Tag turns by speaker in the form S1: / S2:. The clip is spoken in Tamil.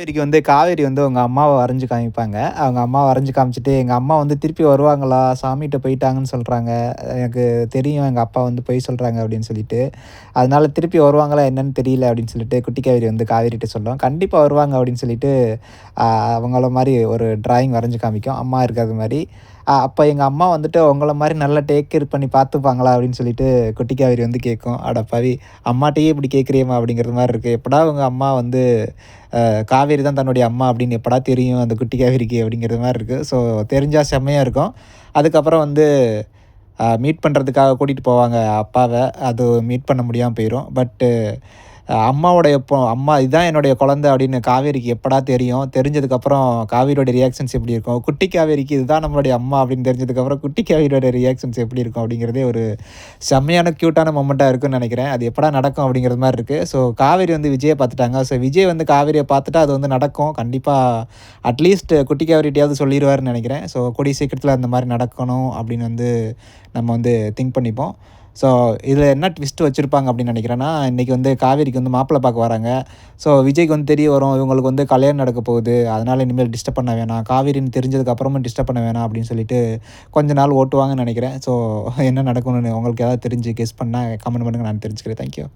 S1: காவேரிக்கு வந்து காவேரி வந்து அவங்க அம்மாவ வரைஞ்சு காமிப்பாங்க. அவங்க அம்மாவ வரைஞ்சு காமிச்சுட்டு, எங்க அம்மா வந்து திருப்பி வருவாங்களா? சாமிட்ட போயிட்டாங்கன்னு சொல்றாங்க. எனக்கு தெரியும் எங்க அப்பா வந்து பொய் சொல்றாங்க அப்படின்னு சொல்லிட்டு. அதனால திருப்பி வருவாங்களா என்னன்னு தெரியல அப்படின்னு சொல்லிட்டு குட்டி காவேரி வந்து காவேரிட்ட சொல்லும். கண்டிப்பா வருவாங்க அப்படின்னு சொல்லிட்டு, அ அவங்கள மாரி ஒரு டிராயிங் வரைஞ்சு காமிக்கும். அம்மா இருக்கிறது மாரி. அப்ப எங்க அம்மா வந்துட்டு உங்கள மாரி நல்லா டேக் கேர் பண்ணி பார்த்துப்பாங்களா? அப்படின்னு சொல்லிட்டு குட்டி காவேரி வந்து கேட்கும். அடப்பாவி! அம்மாட்டயே இப்படி கேட்கிறியேம்மா அப்படிங்கிறது மாரி இருக்கு. எப்படா உங்க அம்மா வந்து காவேரி தான் தன்னுடைய அம்மா அப்படின்னு எப்படா தெரியும் அந்த குட்டி காவேரிக்கு அப்படிங்கிறது மாரி இருக்கு. ஸோ தெரிஞ்சா செம்மையா இருக்கும். அதுக்கப்புறம் வந்து மீட் பண்றதுக்காக கூட்டிட்டு போவாங்க அப்பாவ. அது மீட் பண்ண முடியாம போயிரும். அம்மாவோடைய அம்மா இதான் என்னுடைய குழந்தை அப்படின்னு காவேரிக்கு எப்படா தெரியும்? தெரிஞ்சதுக்கப்புறம் காவேரியோட ரியாக்ஷன்ஸ் எப்படி இருக்கும்? குட்டி காவேரிக்கு இதுதான் நம்மளுடைய அம்மா அப்படின்னு தெரிஞ்சதுக்கப்புறம் குட்டி காவேரியோட ரியாக்ஷன்ஸ் எப்படி இருக்கும்? அப்படிங்கிறதே ஒரு செம்மையான கியூட்டான மொமெண்ட்டா இருக்குன்னு நெனைக்கிறேன். அது எப்படா நடக்கும் அப்படிங்கிற மாரி இருக்கு. ஸோ காவேரி வந்து விஜய பார்த்துட்டாங்க. ஸோ விஜய் வந்து காவேரிய பார்த்துட்டா அது வந்து நடக்கும். கண்டிப்பா அட்லீஸ்ட் குட்டி காவேரிட்டயாவது சொல்லிருவாருன்னு நெனைக்கிறேன். ஸோ கூடிய சீக்கிரத்தில அந்த மாரி நடக்கணும் அப்படின்னு வந்து நம்ம வந்து திங்க் பண்ணிப்போம். ஸோ இதில என்ன ட்விஸ்ட் வச்சிருப்பாங்க அப்படின்னு நெனைக்கிறேன்னா, இன்னைக்கு வந்து காவேரிக்கு வந்து மாப்பிள பார்க்க வராங்க. ஸோ விஜய்க்கு வந்து தெரிய வரும். இவங்களுக்கு வந்து கல்யாணம் நடக்க போகுது. அதனால இனிமேல் டிஸ்டர்ப் பண்ண வேணாம். காவேரின்னு தெரிஞ்சதுக்கு அப்புறமும் டிஸ்டர்ப் பண்ண வேணாம் அப்படின்னு சொல்லிட்டு கொஞ்ச நாள் ஓட்டுவாங்கன்னு நெனைக்கிறேன். ஸோ என்ன நடக்கும்னு உங்களுக்கு ஏதாவது தெரிஞ்சு கெஸ் பண்ணா கமெண்ட் பண்ணுங்க. நான் தெரிஞ்சுக்கிறேன். Thank you.